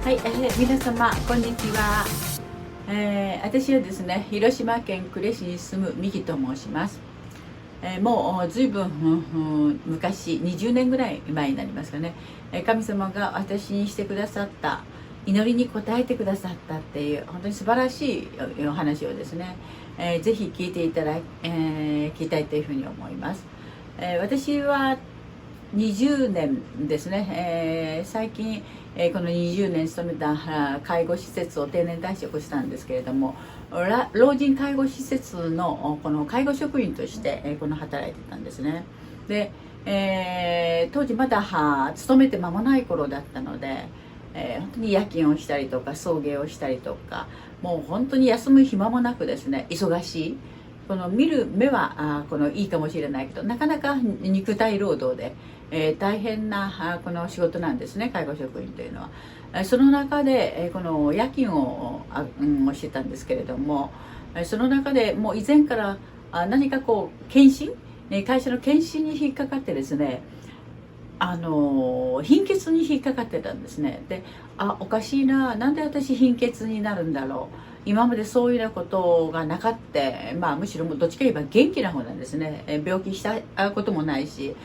はい、皆様こんにちは。私はですね、広島県呉市に住むミキと申します。もうずいぶん昔、20年ぐらい前になりますかね。神様が私にしてくださった祈りに応えてくださったっていう本当に素晴らしいお話をですね、ぜひ聞いていただきたいというふうに思います。私は20年ですね、最近、この20年勤めた介護施設を定年退職したんですけれども、老人介護施設のこの介護職員として、この働いてたんですね。で、当時まだ勤めて間もない頃だったので、本当に夜勤をしたりとか送迎をしたりとか、もう本当に休む暇もなくですね、忙しい。この見る目はこのいいかもしれないけど、なかなか肉体労働で、大変なこの仕事なんですね、介護職員というのは。その中で、この夜勤をしてたんですけれども、その中でもう以前から何かこう検診、会社の検診に引っかかってですね、貧血に引っかかってたんですね。で、おかしいな、なんで私貧血になるんだろう、今までそういうようなことがなかった、むしろもうどっちか言えば元気な方なんですね。病気したこともないし、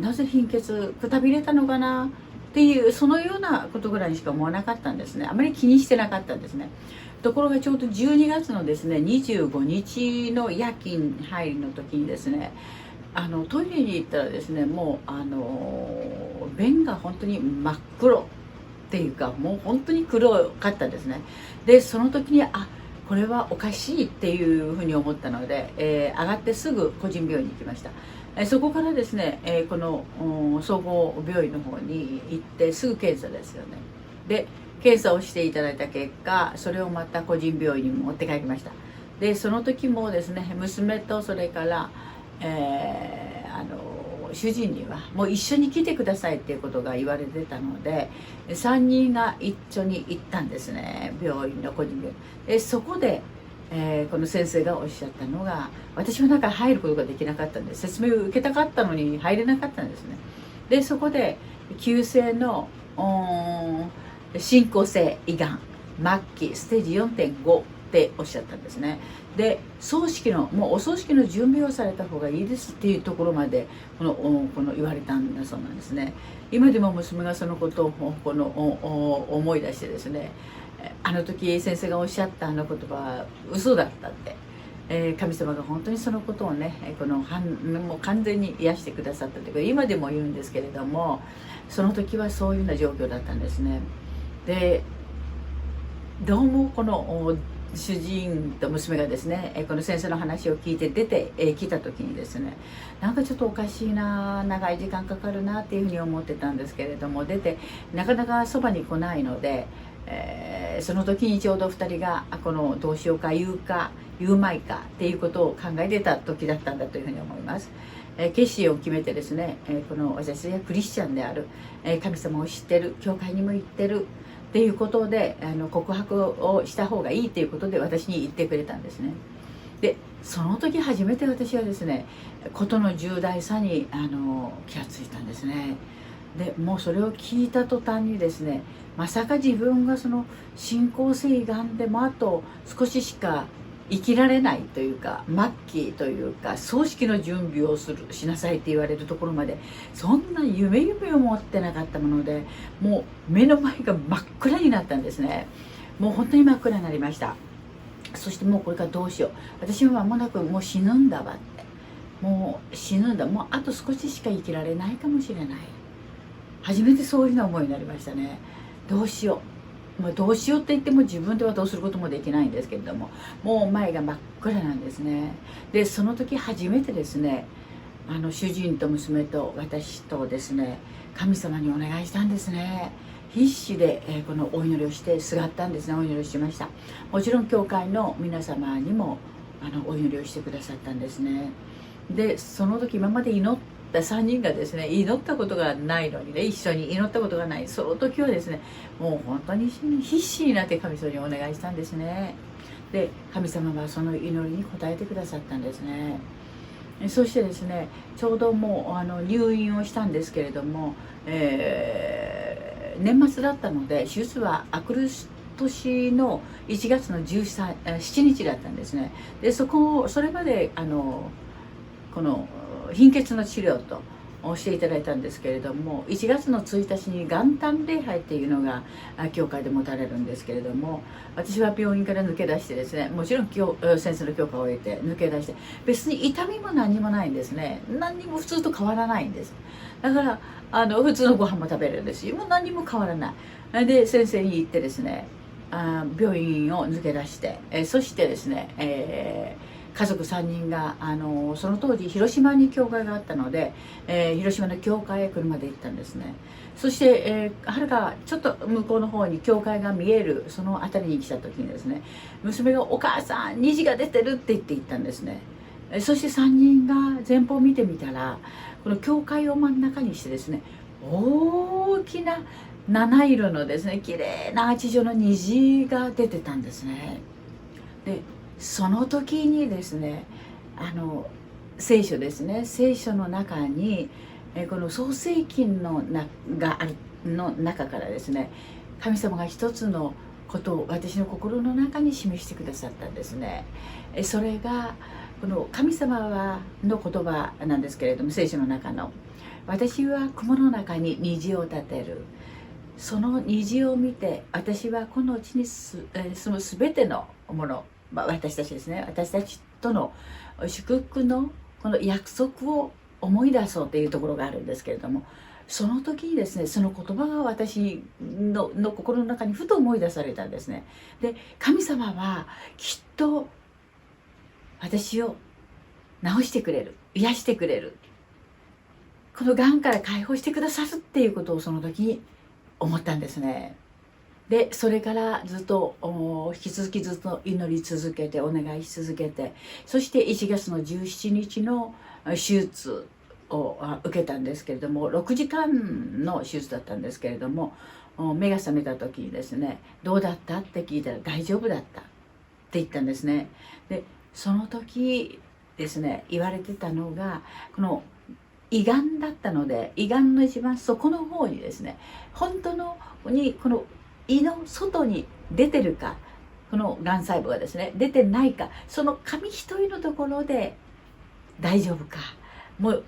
なぜ貧血くたびれたのかなっていう、そのようなことぐらいにしか思わなかったんですね。あまり気にしてなかったんですね。ところがちょうど12月のですね25日の夜勤入りの時にですね、トイレに行ったらですね、もう便が本当に真っ黒っていうか、もう本当に黒かったですね。でその時にこれはおかしいっていうふうに思ったので、上がってすぐ個人病院に行きました。そこからですね、この総合病院の方に行ってすぐ検査ですよね。で検査をしていただいた結果、それをまた個人病院に持って帰りました。でその時もですね、娘とそれから主人にはもう一緒に来てくださいっていうことが言われてたので、3人が一緒に行ったんですね、病院の個人病院で。そこで、この先生がおっしゃったのが、私は中に入ることができなかったんで、説明を受けたかったのに入れなかったんですね。でそこで急性の進行性胃がん末期ステージ 4.5っておっしゃったんですね。でもうお葬式の準備をされた方がいいですっていうところまでこの言われたんだそうなんですね。今でも娘がそのことを思い出してですね、あの時先生がおっしゃったあの言葉は嘘だったって、神様が本当にそのことをね、もう完全に癒してくださったというか、今でも言うんですけれども、その時はそういうような状況だったんですね。でどうもこの主人と娘がですね、この先生の話を聞いて出てきた時にですね、なんかちょっとおかしいな、長い時間かかるなっていうふうに思ってたんですけれども、出てなかなかそばに来ないので、その時にちょうど2人がこのどうしようか言うまいかっていうことを考えてた時だったんだというふうに思います。決心を決めてですね、この私はクリスチャンである、神様を知ってる、教会にも行ってるっていうことで告白をした方がいいっていうことで私に言ってくれたんですね。でその時初めて私はですね、事の重大さに気がついたんですね。でもうそれを聞いた途端にですね、まさか自分がその進行性がんでもあと少ししか生きられないというか、末期というか葬式の準備をしなさいって言われるところまで、そんな夢を持ってなかったもので、もう目の前が真っ暗になったんですね。もう本当に真っ暗になりました。そしてもうこれからどうしよう、私は間もなくもう死ぬんだわって、もう死ぬんだ、もうあと少ししか生きられないかもしれない、初めてそういうような思いになりましたね。どうしよう、どうしようって言っても自分ではどうすることもできないんですけれども、もう前が真っ暗なんですね。でその時初めてですね、主人と娘と私とですね、神様にお願いしたんですね。必死で、このお祈りをしてすがったんですね。お祈りをしました。もちろん教会の皆様にもお祈りをしてくださったんですね。でその時今まで祈った3人がですね、祈ったことがないのにね、一緒に祈ったことがないその時はですね、もう本当に必死になって神様にお願いしたんですね。で神様はその祈りに応えてくださったんですね。そしてですね、ちょうどもう入院をしたんですけれども、年末だったので、手術は明くる年の1月の7日だったんですね。でそれまでこの貧血の治療としていただいたんですけれども、1月の1日に元旦礼拝っていうのが教会で持たれるんですけれども、私は病院から抜け出してですね、もちろん先生の許可を得て抜け出して、別に痛みも何もないんですね。何にも普通と変わらないんです。だから普通のご飯も食べれるんですし、もう何にも変わらない。で先生に言ってですね、病院を抜け出して、そしてですね、家族3人がその当時広島に教会があったので、広島の教会へ車で行ったんですね。そして、はるかちょっと向こうの方に教会が見えるその辺りに来た時にですね、娘が「お母さん虹が出てる」って言ったんですね。そして3人が前方を見てみたら、この教会を真ん中にしてですね、大きな七色のですね、綺麗なアーチ状の虹が出てたんですね。でその時にですね、聖書ですね、聖書の中にこの創世記の中からですね、神様が一つのことを私の心の中に示してくださったんですね。それがこの神様の言葉なんですけれども、聖書の中の「私は雲の中に虹を立てる」、その虹を見て私はこの地に住む全てのもの、私たちですね、私たちとの祝福のこの約束を思い出そうというところがあるんですけれども、その時にですね、その言葉が私の心の中にふと思い出されたんですね。で神様はきっと私を治してくれる、癒してくれる、このがんから解放してくださるっていうことをその時に思ったんですね。でそれからずっと引き続きずっと祈り続けて、お願いし続けて、そして1月の17日の手術を受けたんですけれども、6時間の手術だったんですけれども、目が覚めた時にですね「どうだった?」って聞いたら「大丈夫だった」って言ったんですね。でその時ですね、言われてたのが、この胃がんだったので、胃がんの一番底の方にですね、本当のにこの胃の外に出てるか、このがん細胞がですね出てないか、その紙一重のところで大丈夫か、もう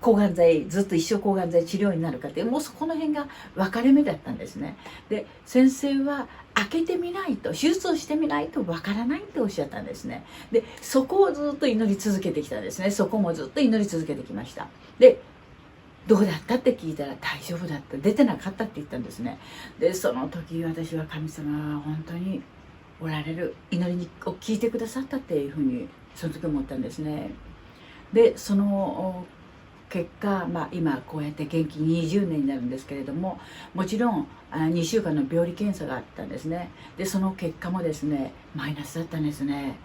抗がん剤ずっと一生抗がん剤治療になるかって、もうそこの辺が分かれ目だったんですね。で先生は開けてみないと、手術をしてみないと分からないっておっしゃったんですね。でそこをずっと祈り続けてきたんですね。そこもずっと祈り続けてきました。でどうだったって聞いたら大丈夫だった、出てなかったって言ったんですね。でその時私は神様は本当におられる、祈りを聞いてくださったっていうふうにその時思ったんですね。でその結果、今こうやって元気20年になるんですけれども、もちろん2週間の病理検査があったんですね。でその結果もですねマイナスだったんですね。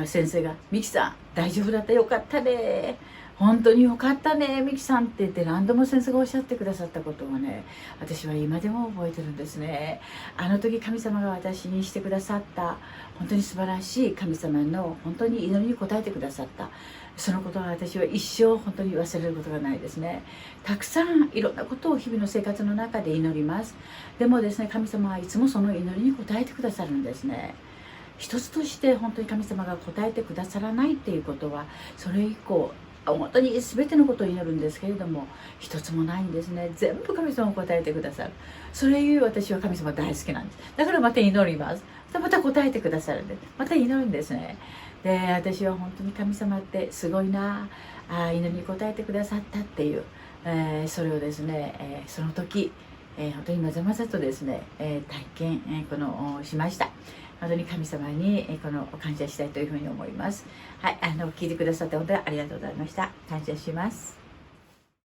先生が「ミキさん大丈夫だった、よかったね、本当によかったねミキさん」って言って何度も先生がおっしゃってくださったことをね、私は今でも覚えてるんですね。あの時神様が私にしてくださった本当に素晴らしい神様の本当に祈りに応えてくださった、そのことは私は一生本当に忘れることがないですね。たくさんいろんなことを日々の生活の中で祈ります。でもですね、神様はいつもその祈りに応えてくださるんですね。一つとして本当に神様が応えてくださらないっていうことは、それ以降本当に全てのことを祈るんですけれども一つもないんですね。全部神様が答えてくださる。それゆえ私は神様大好きなんです。だからまた祈ります。また答えてくださるんで、また祈るんですね。で私は本当に神様ってすごいな、祈りに応えてくださったっていう、それをですね、その時、本当にまざまざとですね、体験、しました。本当に神様に感謝したいというふうに思います。はい、聞いてくださって本当にありがとうございました。感謝します。